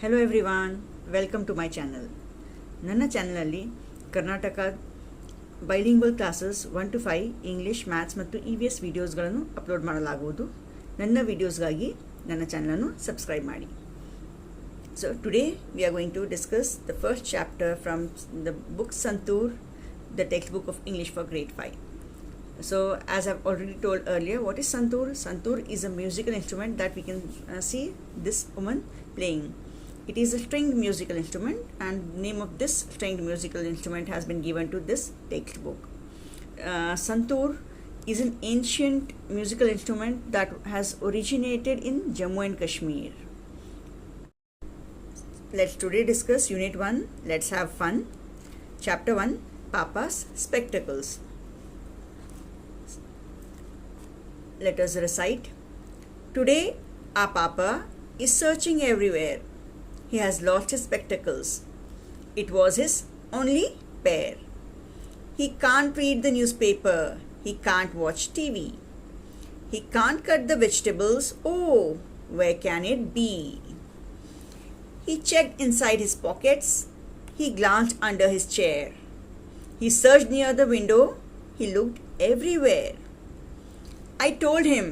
Hello everyone, welcome to my channel. ನನ್ನ ಚಾನಲಲ್ಲಿ Karnataka bilingual classes 1 to 5 English, maths ಮತ್ತು EVS ವಿಡಿಯೋಸ್ಗಳನ್ನು ಅಪ್ಲೋಡ್ ಮಾಡಲಾಗುವುದು. ನನ್ನ ವಿಡಿಯೋಸ್ಗಾಗಿ ನನ್ನ ಚಾನಲನ್ನು ಸಬ್ಸ್ಕ್ರೈಬ್ ಮಾಡಿ. So today we are going to discuss the first chapter from the book Santoor, the textbook of English for grade 5. So as I've already told earlier, what is Santoor? Santoor is a musical instrument that we can see this woman playing. It is a stringed musical instrument, and the name of this stringed musical instrument has been given to this textbook. Santoor is an ancient musical instrument that has originated in Jammu and Kashmir. Let's today discuss Unit 1. Let's have fun. Chapter 1, Papa's Spectacles. Let us recite. Today, our Papa is searching everywhere. He has lost his spectacles. It was his only pair. He can't read the newspaper. He can't watch TV. He can't cut the vegetables. Oh, where can it be? He checked inside his pockets. He glanced under his chair. He searched near the window. He looked everywhere. I told him,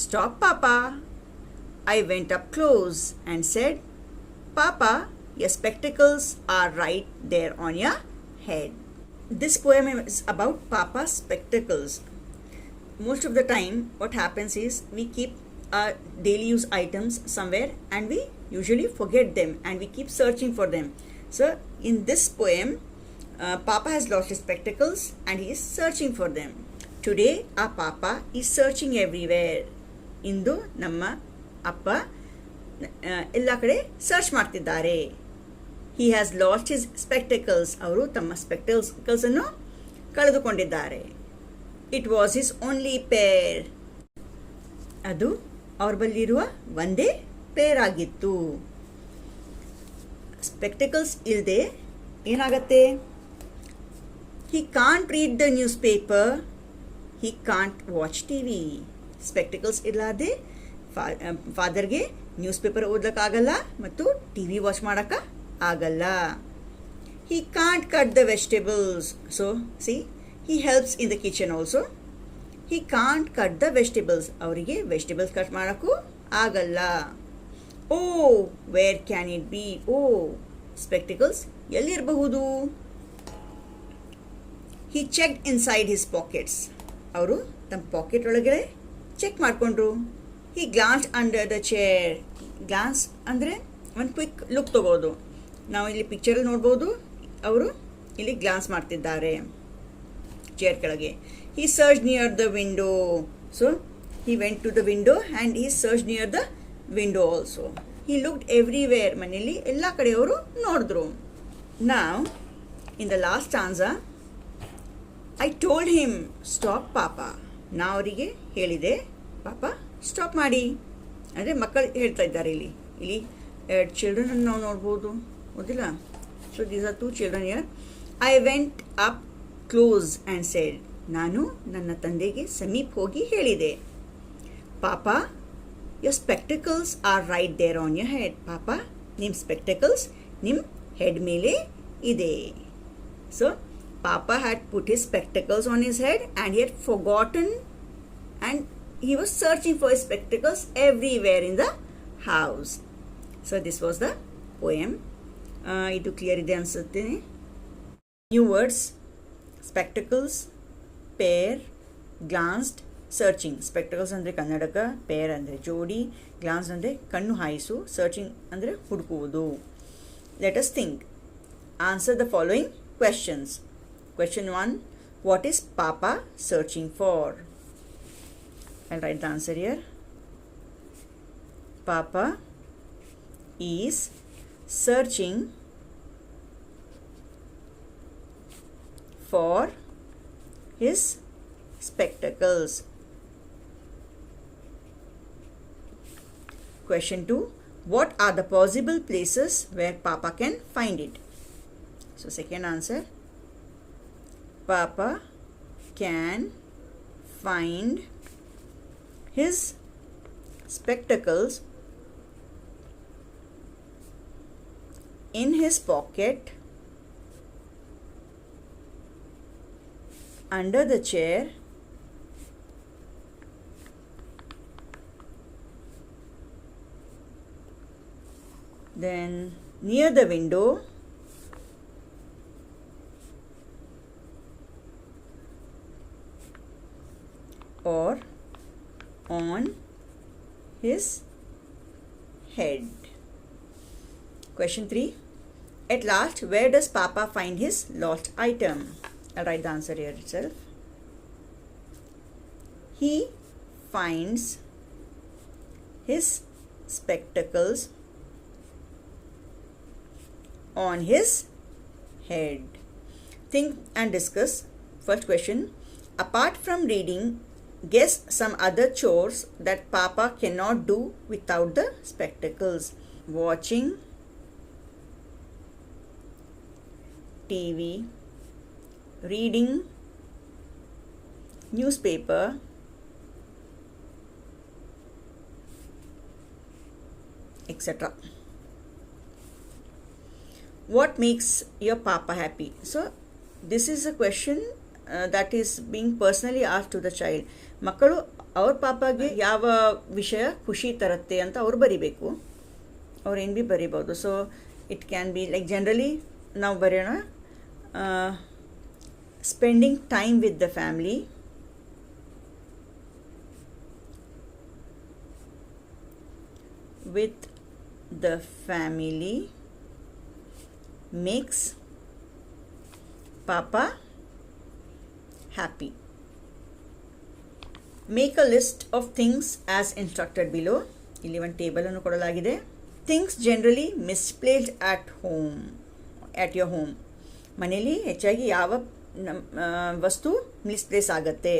"Stop, Papa." I went up close and said, "Papa, your spectacles are right there on your head." This poem is about Papa's spectacles. Most of the time, what happens is we keep our daily use items somewhere and we usually forget them and we keep searching for them. So, in this poem, Papa has lost his spectacles and he is searching for them. Today, our Papa is searching everywhere. ಇಂದು ನಮ್ಮ ಅಪ್ಪ ಎಲ್ಲ ಕಡೆ search ಮಾಡ್ತಿದ್ದಾರೆ. He has lost his spectacles. ಅವರು ತಮ್ಮ ಸ್ಪೆಕ್ಟಕಲ್ಸನ್ನು ಕಳೆದುಕೊಂಡಿದ್ದಾರೆ. It was his only pair. ಅದು ಅವ್ರ ಬಲ್ಲಿರುವ ಒಂದೇ ಪೇರ್ ಆಗಿತ್ತು. ಸ್ಪೆಕ್ಟಕಲ್ಸ್ ಇಲ್ಲದೆ ಏನಾಗತ್ತೆ? He can't read the newspaper. He can't watch TV. Spectacles ಇರಲಾರ್ದೆ ಫಾದರ್ಗೆ ನ್ಯೂಸ್ ಪೇಪರ್ ಓದಕ್ಕಾಗಲ್ಲ ಮತ್ತು TV ವಾಚ್ ಮಾಡೋಕ್ಕೆ ಆಗಲ್ಲ. He can't cut the vegetables. So see, he helps in the kitchen also. He can't cut the vegetables. ಅವರಿಗೆ vegetables cut ಮಾಡೋಕ್ಕೂ ಆಗಲ್ಲ. Oh, where can it be? Oh, spectacles ಎಲ್ಲಿರಬಹುದು? He checked inside his pockets. ಅವರು ತಮ್ಮ pocket ಒಳಗಡೆ check ಮಾಡಿಕೊಂಡ್ರು. He glance under the chair. Glance ಅಂದರೆ ಒಂದು ಕ್ವಿಕ್ ಲುಕ್ ತಗೋದು. ನಾವು ಇಲ್ಲಿ ಪಿಕ್ಚರಲ್ಲಿ ನೋಡ್ಬೋದು, ಅವರು ಇಲ್ಲಿ ಗ್ಲಾನ್ಸ್ ಮಾಡ್ತಿದ್ದಾರೆ ಚೇರ್ ಕೆಳಗೆ. He search near the window. So he went to the window and he search near the window also. He looked everywhere. ಮನೆಯಲ್ಲಿ ಎಲ್ಲ ಕಡೆ ಅವರು ನೋಡಿದ್ರು. Now in the last stanza, I told him, stop papa. ನಾ ಅವರಿಗೆ ಹೇಳಿದೆ, ಪಾಪ stop ಮಾಡಿ. ಅಂದರೆ ಮಕ್ಕಳು ಹೇಳ್ತಾ ಇದ್ದಾರೆ. ಇಲ್ಲಿ 2 ಚಿಲ್ಡ್ರನ್ ನಾವು ನೋಡ್ಬೋದು, ಗೊತ್ತಿಲ್ಲ. So these are 2 children here. I went up close and said. ನಾನು ನನ್ನ ತಂದೆಗೆ ಸಮೀಪ ಹೋಗಿ ಹೇಳಿದೆ, papa, your spectacles are right there on your head. Papa, ನಿಮ್ಮ ಸ್ಪೆಕ್ಟಕಲ್ಸ್ ನಿಮ್ಮ ಹೆಡ್ ಮೇಲೆ ಇದೆ. So Papa had put his spectacles on his head and he had forgotten, and he was searching for his spectacles everywhere in the house. So this was the poem. Idu clear ide ansutte. New words: spectacles, pair, glanced, searching. Spectacles andre kannadaka, pair andre jodi, glance andre kannu haisu, searching andre hudukuvudu. Let us think. Answer the following questions. Question 1. What is Papa searching for? I'll write the answer here. Papa is searching for his spectacles. Question 2. What are the possible places where Papa can find it? So second answer, Papa can find his spectacles in his pocket, under the chair, then near the window, or on his head. Question 3. At last, where does Papa find his lost item? I'll write the answer here itself. He finds his spectacles on his head. Think and discuss. First question. Apart from reading, guess some other chores that Papa cannot do without the spectacles. Watching TV, reading newspaper, etc. What makes your Papa happy? So this is a question that is being personally asked to the child. ಮಕ್ಕಳು ಅವ್ರ ಪಾಪಾಗೆ ಯಾವ ವಿಷಯ ಖುಷಿ ತರುತ್ತೆ ಅಂತ ಅವ್ರು ಬರಿಬೇಕು. ಅವ್ರು ಏನು ಭೀ ಬರಿಬೋದು. So it can be like generally ನಾವು ಬರೆಯೋಣ spending time with the family, with the family makes Papa happy. Make a list of things as instructed below. ಇಲ್ಲಿ ಒಂದು ಟೇಬಲ್ ಅನ್ನು ಕೊಡಲಾಗಿದೆ. Things generally misplaced at home, at your home. ಮನೆಯಲ್ಲಿ ಹೆಚ್ಚಾಗಿ ಯಾವ ವಸ್ತು ಮಿಸ್ಪ್ಲೇಸ್ ಆಗುತ್ತೆ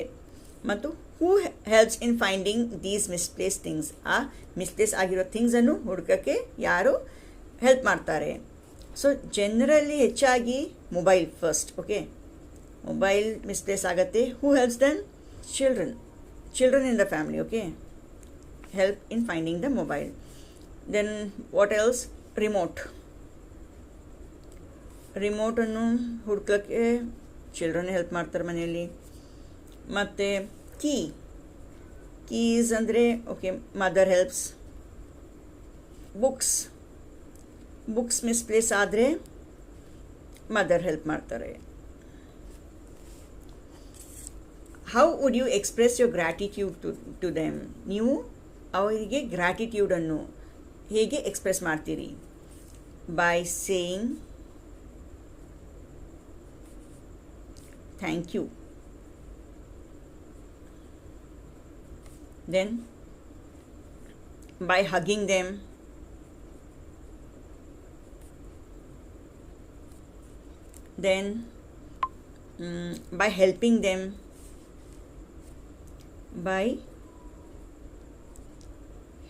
ಮತ್ತು who helps in finding these misplace things. ಆ ಮಿಸ್ಪ್ಲೇಸ್ ಆಗಿರೋ ಥಿಂಗ್ಸನ್ನು ಹುಡುಕಕ್ಕೆ ಯಾರು ಹೆಲ್ಪ್ ಮಾಡ್ತಾರೆ? ಸೊ ಜನರಲಿ ಹೆಚ್ಚಾಗಿ mobile first. Okay, mobile misplace ಆಗುತ್ತೆ. Who helps then? children in the family. Okay, help in finding the mobile. Then what else? Remote ಅನ್ನು ಹುಡ್ಕೋಕ್ಕೆ ಚಿಲ್ಡ್ರನ್ ಹೆಲ್ಪ್ ಮಾಡ್ತಾರೆ ಮನೆಯಲ್ಲಿ. ಮತ್ತು ಕೀಸ್ ಅಂದರೆ okay, mother helps. Books misplace ಆದರೆ mother help ಮಾಡ್ತಾರೆ. How would you express your gratitude to them? ನೀವು ಅವರಿಗೆ ಗ್ರ್ಯಾಟಿಟ್ಯೂಡನ್ನು ಹೇಗೆ ಎಕ್ಸ್ಪ್ರೆಸ್ ಮಾಡ್ತೀರಿ? By saying thank you. Then by hugging them. Then by helping them, by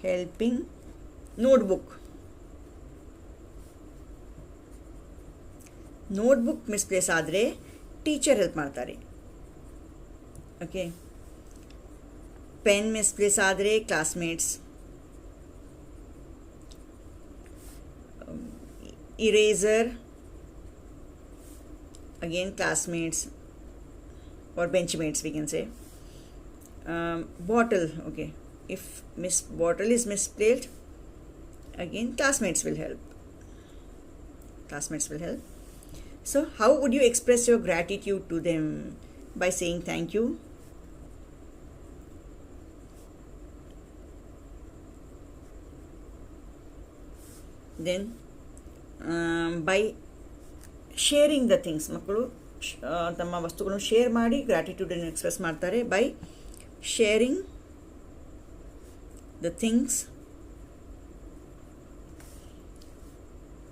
helping. Notebook misplace ಆದರೆ teacher help ಮಾಡ್ತಾರೆ. Okay, pen misplace ಆದರೆ classmates. Eraser again classmates or benchmates we can say. Bottle, okay, if bottle is misplaced, again classmates will help. So how would you express your gratitude to them? By saying thank you. Then by sharing the things. ಮಕ್ಕಳು ತಮ್ಮ ವಸ್ತುಗಳನ್ನು share ಮಾಡಿ ಗ್ರ್ಯಾಟಿಟ್ಯೂಡನ್ನು express ಮಾಡ್ತಾರೆ. By sharing the things,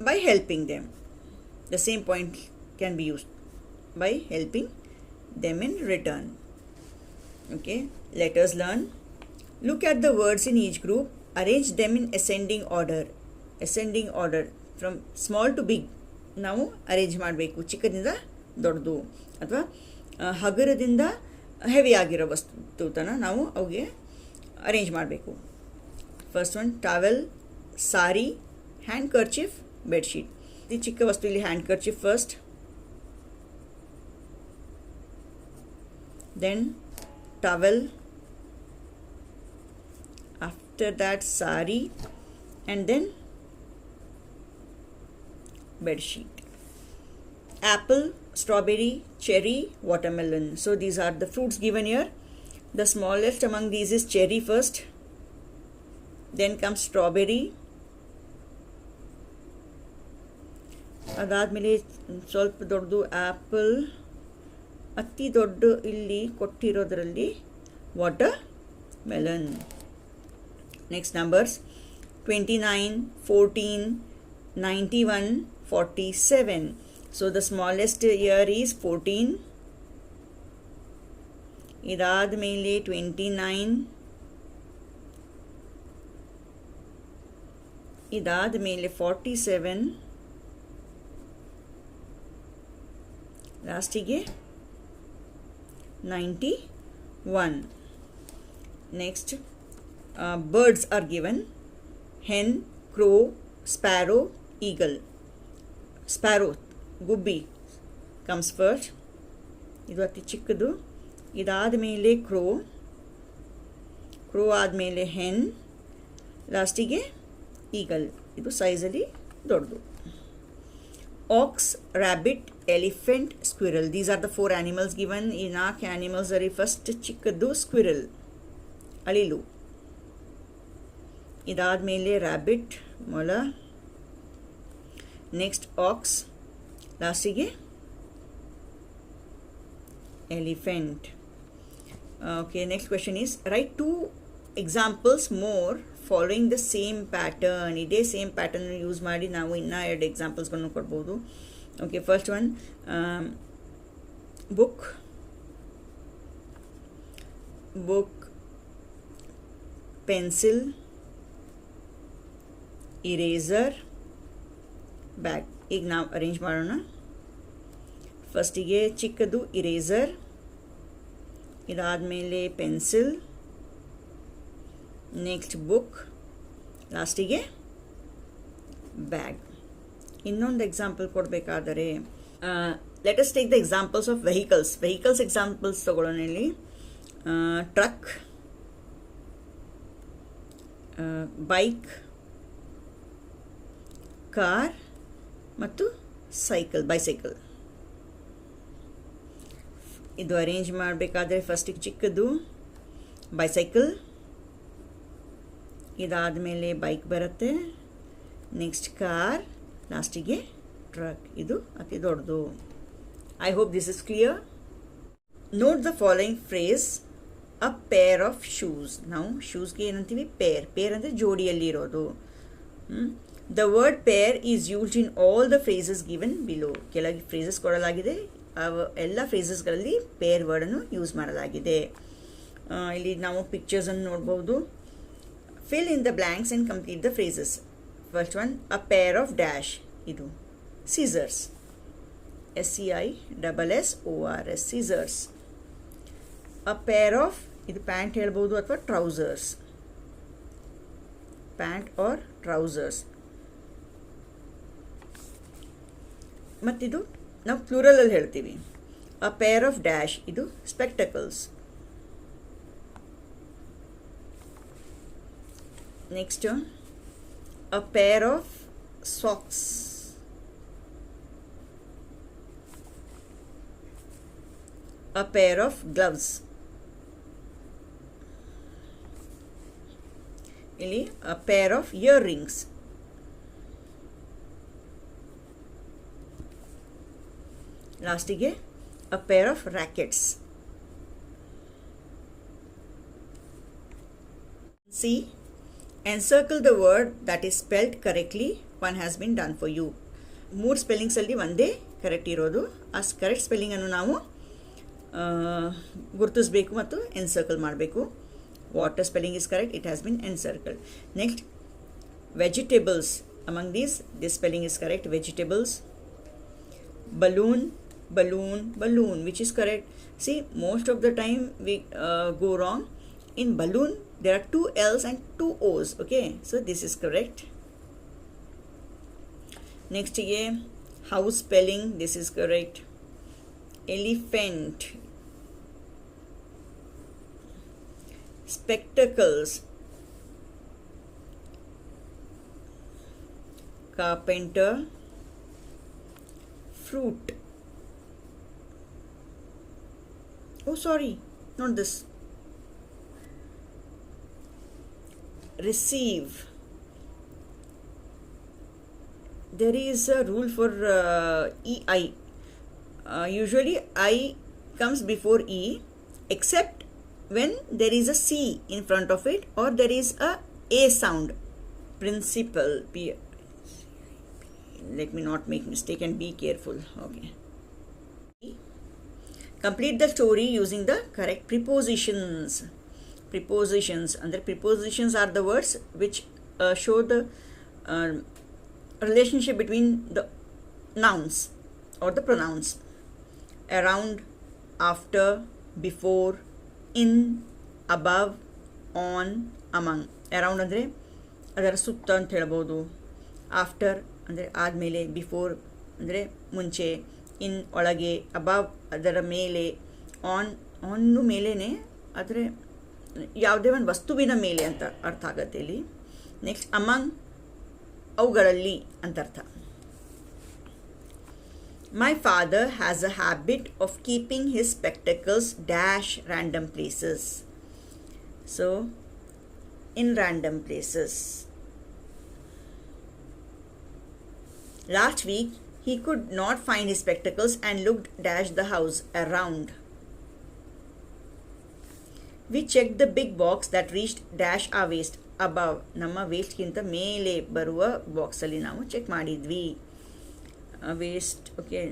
by helping them. The same point can be used. By helping them in return. Okay, let us learn. Look at the words in each group. Arrange them in ascending order from small to big. ನಾವು arrange ಮಾಡಬೇಕು. ಚಿಕ್ಕದಿಂದ ದೊಡ್ಡದು ಅಥವಾ ಹಗುರದಿಂದ heavy ಆಗಿರೋ ವಸ್ತು ತನ ನಾವು ಅವಿಗೆ arrange ಮಾಡಬೇಕು. ಫಸ್ಟ್ ಒನ್, ಟವೆಲ್, ಸಾರಿ, ಹ್ಯಾಂಡ್ ಕರ್ಚೀಫ್, ಬೆಡ್ಶೀಟ್. ಅತಿ ಚಿಕ್ಕ ವಸ್ತು ಇಲ್ಲಿ hand kerchief first, then towel, after that sari, and then bed sheet. Apple, strawberry, cherry, watermelon. So these are the fruits given here. The smallest among these is cherry first, then comes strawberry, ಅದಾದಮೇಲೆ ಸ್ವಲ್ಪ ದೊಡ್ಡದು apple, ಅತಿ ದೊಡ್ಡ ಇಲ್ಲಿ ಕೊಟ್ಟಿರೋದರಲ್ಲಿ water melon. Next numbers 29, 14, 91, 47. So the smallest here is 14. ಇದಾದಮೇಲೆ 29, ಇದಾದಮೇಲೆ 47, ಲಾಸ್ಟಿಗೆ 91. Next, birds are given: hen, crow, sparrow, eagle. Sparrow, Gubbi comes first. ಇದು ಅತಿ ಚಿಕ್ಕದು. ಇದಾದಮೇಲೆ ಕ್ರೋ, ಕ್ರೋ ಆದಮೇಲೆ ಹೆನ್, ಲಾಸ್ಟಿಗೆ ಈಗಲ್. ಇದು ಸೈಜಲ್ಲಿ ದೊಡ್ಡದು. Ox, rabbit, elephant, squirrel. These are the 4 animals given. ಈ 4 ಆ್ಯನಿಮಲ್ಸಲ್ಲಿ ಫಸ್ಟ್ ಚಿಕ್ಕದ್ದು ಸ್ಕ್ವಿರಲ್, ಅಳಿಲು. ಇದಾದಮೇಲೆ ರ್ಯಾಬಿಟ್, ಮೊಲ. ನೆಕ್ಸ್ಟ್ ಆಕ್ಸ್, ಲಾಸ್ಟಿಗೆ elephant. Okay, next question is write 2 examples more following the same pattern. ಇದೇ ಸೇಮ್ ಪ್ಯಾಟರ್ನ್ ಯೂಸ್ ಮಾಡಿ ನಾವು ಇನ್ನೂ 2 ಎಕ್ಸಾಂಪಲ್ಸ್ಗಳನ್ನು ಕೊಡ್ಬೋದು. Okay, first one book, pencil, eraser, bag. ಈಗ ನಾವು ಅರೇಂಜ್ ಮಾಡೋಣ. ಫಸ್ಟಿಗೆ ಚಿಕ್ಕದು ಇರೇಸರ್, ಇದಾದಮೇಲೆ ಪೆನ್ಸಿಲ್, ನೆಕ್ಸ್ಟ್ ಬುಕ್, ಲಾಸ್ಟಿಗೆ ಬ್ಯಾಗ್. ಇನ್ನೊಂದು ಎಕ್ಸಾಂಪಲ್ ಕೊಡಬೇಕಾದರೆ let us take the examples of vehicles examples ತಗೊಳ್ಳೋಣ. ಇಲ್ಲಿ ಟ್ರಕ್, ಬೈಕ್, ಕಾರ್ ಮತ್ತು ಬೈಸೈಕಲ್. ಇದು ಅರೇಂಜ್ ಮಾಡಬೇಕಾದ್ರೆ ಫಸ್ಟಿಗೆ ಚಿಕ್ಕದು ಬೈಸೈಕಲ್, ಇದಾದಮೇಲೆ ಬೈಕ್ ಬರುತ್ತೆ, ನೆಕ್ಸ್ಟ್ ಕಾರ್, ಲಾಸ್ಟಿಗೆ ಟ್ರಕ್. ಇದು ಅತಿ ದೊಡ್ಡದು. I hope this is clear. Note the following phrase: a pair of shoes. ನಾವು ಶೂಸ್ಗೆ ಏನಂತೀವಿ? ಪೇರ್ ಅಂದರೆ ಜೋಡಿಯಲ್ಲಿ ಇರೋದು. The word pair is used in all the phrases given below. ಕೆಳಗೆ ಫ್ರೇಸಸ್ ಕೊಡಲಾಗಿದೆ, ಎಲ್ಲ ಫ್ರೇಸಸ್ಗಳಲ್ಲಿ ಪೇರ್ ವರ್ಡನ್ನು ಯೂಸ್ ಮಾಡಲಾಗಿದೆ. ಇಲ್ಲಿ ನಾವು ಪಿಕ್ಚರ್ಸನ್ನು ನೋಡ್ಬೋದು. Fill in the blanks and complete the phrases. First one, a pair of dash. ಇದು scissors, SCISSORS, scissors. A pair of, ಇದು ಪ್ಯಾಂಟ್ ಹೇಳ್ಬೋದು ಅಥವಾ ಟ್ರೌಸರ್ಸ್, ಪ್ಯಾಂಟ್ ಆರ್ ಟ್ರೌಸರ್ಸ್. ಮತ್ತಿದು ನಾವು ಪ್ಲೂರಲಲ್ಲಿ ಹೇಳ್ತೀವಿ. ಅ ಪೇರ್ ಆಫ್ ಡ್ಯಾಶ್, ಇದು spectacles. Next, a pair of socks. A pair of gloves. ಇಲ್ಲಿ a pair of earrings. ಲಾಸ್ಟಿಗೆ a pair of rackets. See, encircle the word that is spelled correctly. One has been done for you. 3 ಸ್ಪೆಲ್ಲಿಂಗ್ಸಲ್ಲಿ ಒಂದೇ correct ಇರೋದು. ಆ correct ಸ್ಪೆಲ್ಲಿಂಗನ್ನು ನಾವು ಗುರುತಿಸಬೇಕು ಮತ್ತು encircle ಮಾಡಬೇಕು. Water spelling is correct, it has been encircled. Next, vegetables. Among this spelling is correct, vegetables. Balloon, which is correct. See, most of the time we go wrong. In balloon, there are 2 L's and 2 O's. Okay, so this is correct. Next ಗೆ house spelling, this is correct. Elephant. Spectacles. Carpenter. Fruit. Oh, sorry, not this. Receive. There is a rule for EI. Usually I comes before E, except when there is a C in front of it or there is a sound. Principal. Let me not make mistake and be careful. Okay. Complete the story using the correct prepositions. Prepositions. And the prepositions are the words which show the relationship between the nouns or the pronouns. Around, after, before, in, above, on, among. Around ಅಂದರೆ ಅದರ ಸುತ್ತ ಅಂತ ಹೇಳ್ಬೋದು. After ಅಂದರೆ ಆದಮೇಲೆ, before ಅಂದರೆ ಮುಂಚೆ, ಇನ್ ಒಳಗೆ, ಅಬವ್ ಅದರ ಮೇಲೆ, ಆನ್ನು ಮೇಲೇ ಆದರೆ ಯಾವುದೇ ಒಂದು ವಸ್ತುವಿನ ಮೇಲೆ ಅಂತ ಅರ್ಥ ಆಗುತ್ತೆ ಇಲ್ಲಿ. ನೆಕ್ಸ್ಟ್ ಅಮಂಗ್ ಅವುಗಳಲ್ಲಿ ಅಂತ ಅರ್ಥ. My father has a habit of keeping his spectacles dash random places. So, in random places. Last week, he could not find his spectacles and looked dash the house around. We checked the big box that reached dash our waist above. ನಮ್ಮ ವೇಸ್ಟ್ಗಿಂತ ಮೇಲೆ ಬರುವ ಬಾಕ್ಸಲ್ಲಿ ನಾವು check ಮಾಡಿದ್ವಿ. Waist. Okay.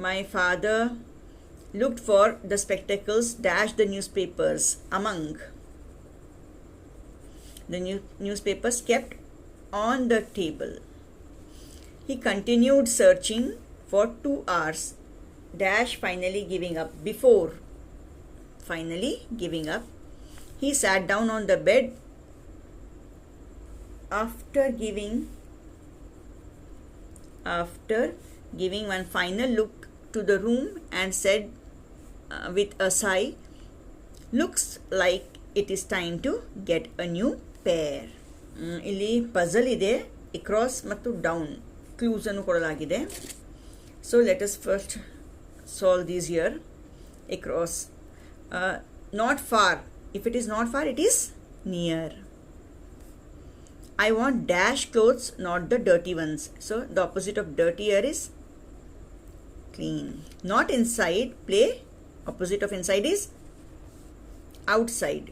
My father looked for the spectacles dash the newspapers among. The newspapers kept on the table. He continued searching for 2 hours dash finally giving up. Before finally giving up, he sat down on the bed after giving one final look to the room and said with a sigh, looks like it is time to get a new pair. ಇಲ್ಲಿ puzzle ಇದೆ, across ಮತ್ತು down clues ಅನ್ನು ಕೊಡಲಾಗಿದೆ. So let us first solve these here. Across, not far. If it is not far, it is near. I want dash clothes, not the dirty ones. So the opposite of dirty here is clean. Not inside, play. Opposite of inside is outside.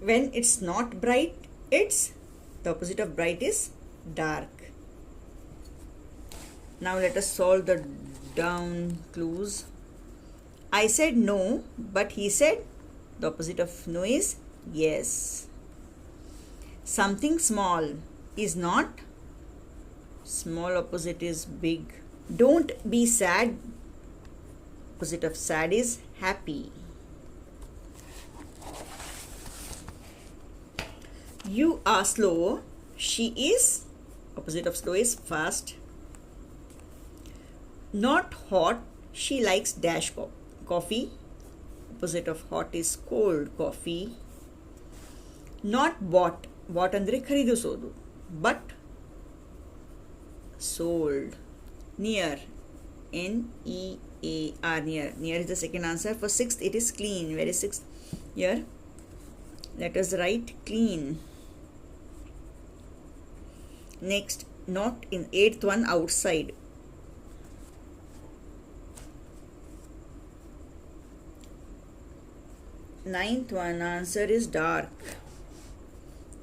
When it's not bright, it's the opposite of bright is dark. Now let us solve the down clues. I said no, but he said the opposite of no is yes. Something small is not small, opposite is big. Don't be sad, opposite of sad is happy. You are slow, she is, opposite of slow is fast. Not hot, she likes dash coffee, opposite of hot is cold coffee. Not bought ಅಂದರೆ ಖರೀದಿಸೋದು, but sold. Near, NEAR, near is the second answer. For sixth it is clean. Where is sixth? Here let us write clean. Next, not in eighth one, outside. Ninth one answer is dark.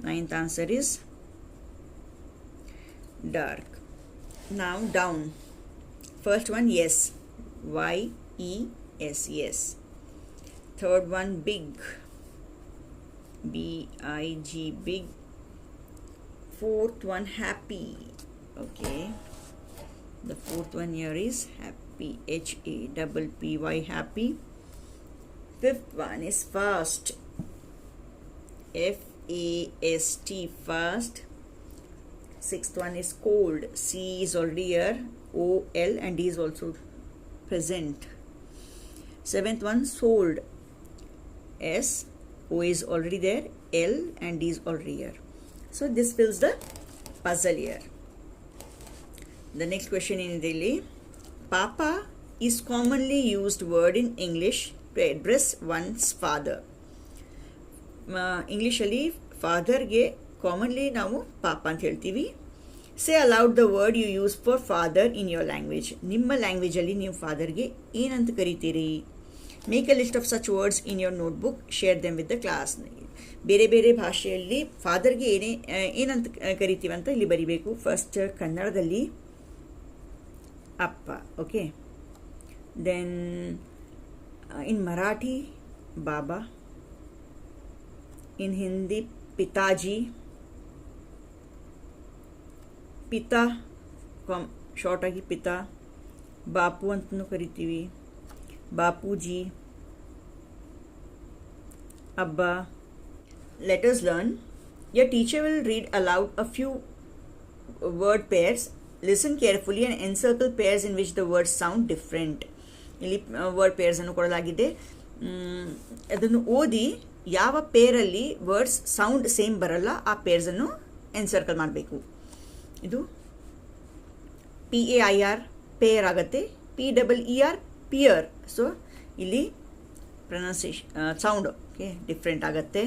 Ninth answer is dark. Now down. First one yes, YES, yes. Third one big, BIG, big. Fourth one happy. Okay, the fourth one here is happy, HAPPY, happy. Fifth one is fast, FAST, fast. Sixth one is cold. C is already here. O, L and D is also present. Seventh one, sold. S, O is already there. L and D is already here. So this fills the puzzle here. The next question in Delhi. Papa is commonly used word in English to address one's father. English ali father ge commonly ನಾವು ಪಾಪ ಅಂತ ಹೇಳ್ತೀವಿ. Say aloud the word you use for father in your language. ನಿಮ್ಮ language ಅಲ್ಲಿ ನೀವು ಫಾದರ್ಗೆ ಏನಂತ ಕರಿತೀರಿ? Make a list of such words in your notebook, share them with the class. ಬೇರೆ ಬೇರೆ ಭಾಷೆಯಲ್ಲಿ ಫಾದರ್ಗೆ ಏನಂತ ಕರಿತೀವಿ ಅಂತ ಇಲ್ಲಿ ಬರಿಬೇಕು. ಫಸ್ಟ್ ಕನ್ನಡದಲ್ಲಿ ಅಪ್ಪ, ಓಕೆ. ದೆನ್ ಇನ್ ಮರಾಠಿ ಬಾಬಾ, ಇನ್ ಹಿಂದಿ ಪಿತಾಜಿ, ಪಿತಾ ಶಾರ್ಟ್ ಆಗಿ ಪಿತಾ, ಬಾಪು ಅಂತಲೂ ಕರಿತೀವಿ, ಬಾಪೂಜಿ, ಅಬ್ಬಾ. Let us learn. Your teacher will read aloud a few word pairs. Listen carefully and encircle pairs in which the words sound different. ಇಲ್ಲಿ ವರ್ಡ್ ಪೇರ್ಸ್ ಅನ್ನು ಕೊಡಲಾಗಿದೆ. ಅದನ್ನು ಓದಿ ಯಾವ ಪೇರಲ್ಲಿ ವರ್ಡ್ಸ್ ಸೌಂಡ್ ಸೇಮ್ ಬರಲ್ಲ ಆ ಪೇರ್ಸ್ ಅನ್ನು ಎನ್ಸರ್ಕಲ್ ಮಾಡಬೇಕು. ಇದು PAIR ಪೇರ್ ಆಗುತ್ತೆ, PEER ಪಿಯರ್. ಸೊ ಇಲ್ಲಿ ಪ್ರೊನೌನ್ಸಿಯೇಷನ್ ಸೌಂಡ್ ಓಕೆ ಡಿಫ್ರೆಂಟ್ ಆಗುತ್ತೆ.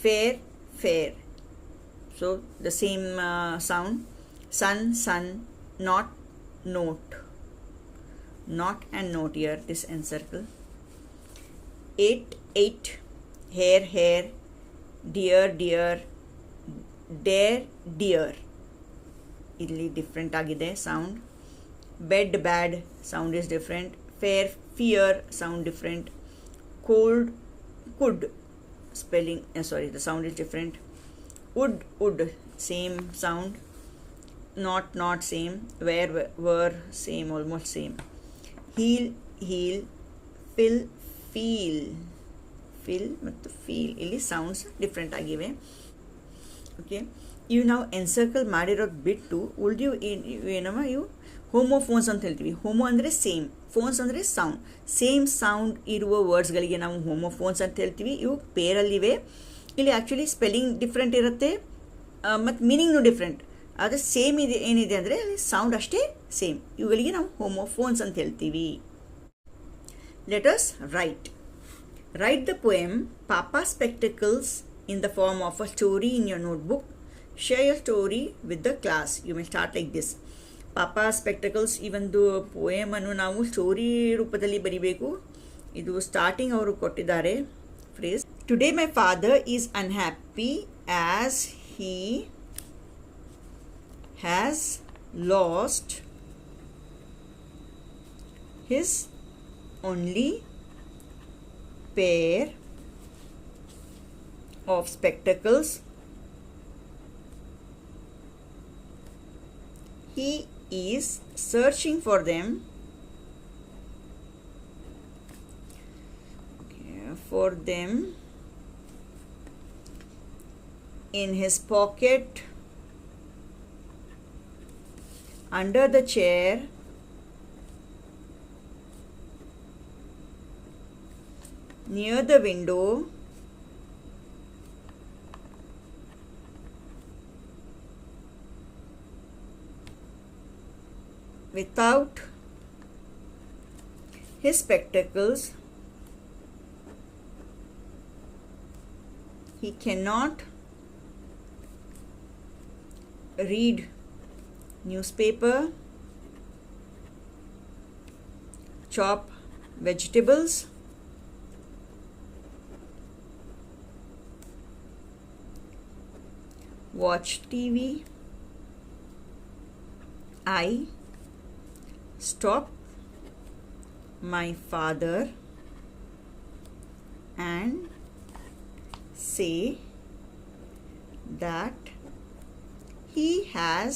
Fair fair, so the same sound. Sun son, not note, not and note here, this encircle. 8 hair hair, dear dear, dare dear. ಇಲ್ಲಿ different ಆಗಿದೆ sound. Bed bad sound is different. Fair fear sound different. Cold could spelling sorry the sound is different. Wood would same sound. Not same. Where were same, almost same. Heel heal, fill feel, fill ಮತ್ತು feel ಇಲ್ಲಿ sounds different ಆಗಿವೆ. Okay, ಇವು ನಾವು ಎನ್ಸರ್ಕಲ್ ಮಾಡಿರೋದು ಬಿಟ್ಟು ಉಳಿದು ಏನವ ಇವು ಹೋಮೋಫೋನ್ಸ್ ಅಂತ ಹೇಳ್ತೀವಿ. ಹೋಮೋ ಅಂದರೆ ಸೇಮ್, ಫೋನ್ಸ್ ಅಂದರೆ ಸೌಂಡ್. ಸೇಮ್ ಸೌಂಡ್ ಇರುವ ವರ್ಡ್ಸ್ಗಳಿಗೆ ನಾವು ಹೋಮೋಫೋನ್ಸ್ ಅಂತ ಹೇಳ್ತೀವಿ. ಇವು ಪೇರಲ್ಲಿವೆ. ಇಲ್ಲಿ ಆ್ಯಕ್ಚುಲಿ ಸ್ಪೆಲ್ಲಿಂಗ್ ಡಿಫ್ರೆಂಟ್ ಇರುತ್ತೆ ಮತ್ತು ಮೀನಿಂಗ್ನು ಡಿಫ್ರೆಂಟ್. ಆದರೆ ಸೇಮ್ ಇದೆ ಏನಿದೆ ಅಂದರೆ ಅಲ್ಲಿ ಸೌಂಡ್ ಅಷ್ಟೇ ಸೇಮ್. ಇವುಗಳಿಗೆ ನಾವು ಹೋಮೋಫೋನ್ಸ್ ಅಂತ ಹೇಳ್ತೀವಿ. Let us right. Write the poem Papa Spectacles in the form of a story in your notebook. Share your story with the class. You may start like this. Papa Spectacles ಈ ಒಂದು poem ಅನ್ನು ನಾವು story ರೂಪದಲ್ಲಿ ಬರಿಬೇಕು. ಇದು starting ಅವರು ಕೊಟ್ಟಿದ್ದಾರೆ phrase. Today my father is unhappy as he has lost his only pair of spectacles. He is searching for them. In his pocket, under the chair, near the window, without his spectacles, he cannot read newspaper, chop vegetables, watch TV. I stop my father and say that he has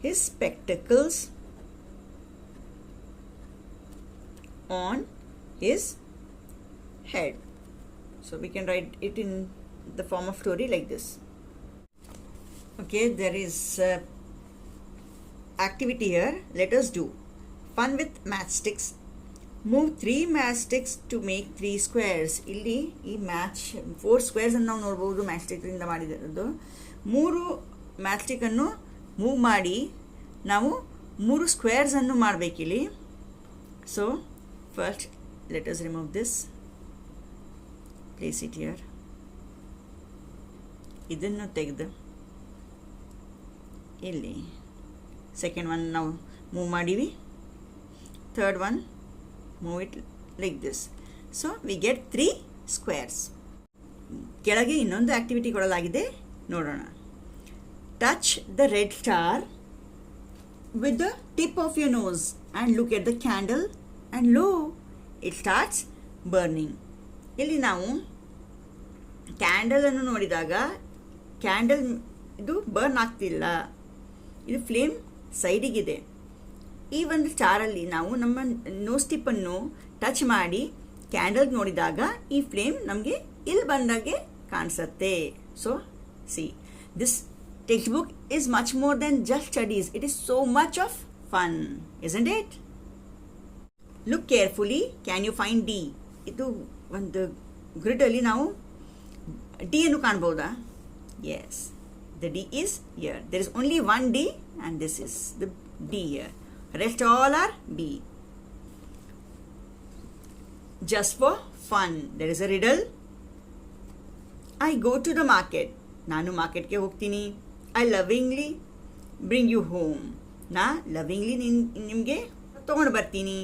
his spectacles on his head. So we can write it in the form of story like this. Okay, there is activity here. Let us do fun with matchsticks. Move 3 matchsticks to make 3 squares. ಇಲ್ಲಿ ಈ match 4 squares ಅನ್ನು ನಾವು ನೋಡ್ಬೋದು ಮ್ಯಾಚ್ಸ್ಟಿಕ್ನಿಂದ ಮಾಡಿರೋದು. 3 ಮ್ಯಾಚ್ಸ್ಟಿಕ್ಕನ್ನು move ಮಾಡಿ ನಾವು 3 ಸ್ಕ್ವೇರ್ಸನ್ನು ಮಾಡಬೇಕಿಲ್ಲಿ. So first let us remove this, place it here. ಇದನ್ನು ತೆಗೆದು ಇಲ್ಲಿ ಸೆಕೆಂಡ್ ಒನ್ ನಾವು ಮೂವ್ ಮಾಡೀವಿ, third one move it like this. So we get 3 squares. ಕೆಳಗೆ ಇನ್ನೊಂದು ಆಕ್ಟಿವಿಟಿ ಕೊಡಲಾಗಿದೆ, ನೋಡೋಣ. Touch the red star with the tip of your nose and look at the candle and lo, it starts burning. ಇಲ್ಲಿ ನಾವು ಕ್ಯಾಂಡಲನ್ನು ನೋಡಿದಾಗ candle ಇದು burn ಆಗ್ತಿಲ್ಲ, ಇದು ಫ್ಲೇಮ್ ಸೈಡಿಗಿದೆ. ಈ ಒಂದು ಸ್ಟಾರಲ್ಲಿ ನಾವು ನಮ್ಮ ನೋಸ್ ಟಿಪ್ಪನ್ನು ಟಚ್ ಮಾಡಿ ಕ್ಯಾಂಡಲ್ ನೋಡಿದಾಗ ಈ ಫ್ಲೇಮ್ ನಮಗೆ ಇಲ್ಲಿ ಬಂದಾಗೆ ಕಾಣಿಸುತ್ತೆ. So see, this text book is much more than just studies. It is so much of fun, isn't it? Look carefully, can you find D? ಇದು ಒಂದು ಗ್ರಿಡಲ್ಲಿ ನಾವು ಡಿ ಅನ್ನು ಕಾಣ್ಬೋದಾ? Yes, the D is here. There is only one D and this is the D here. Rest all are B. Just for fun, there is a riddle. I go to the market. ನಾನು ಮಾರ್ಕೆಟ್ಗೆ ಹೋಗ್ತೀನಿ. I lovingly bring you home. ನಾ lovingly ನಿಮಗೆ ತೊಗೊಂಡು ಬರ್ತೀನಿ.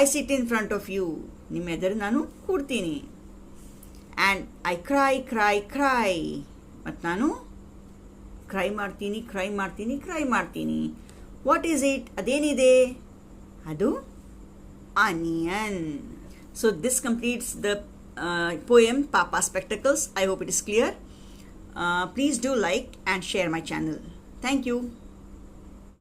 I sit in front of you. ನಿಮ್ಮ ಎದುರು ನಾನು ಕೂಡ್ತೀನಿ. And I cry, cry, cry. ಮತ್ತು ನಾನು ಕ್ರೈ ಮಾಡ್ತೀನಿ. What is it? ಅದೇನಿದೆ? ಅದು onion. So this completes the poem Papa Spectacles. I hope it is clear. Please do like and share my channel. Thank you.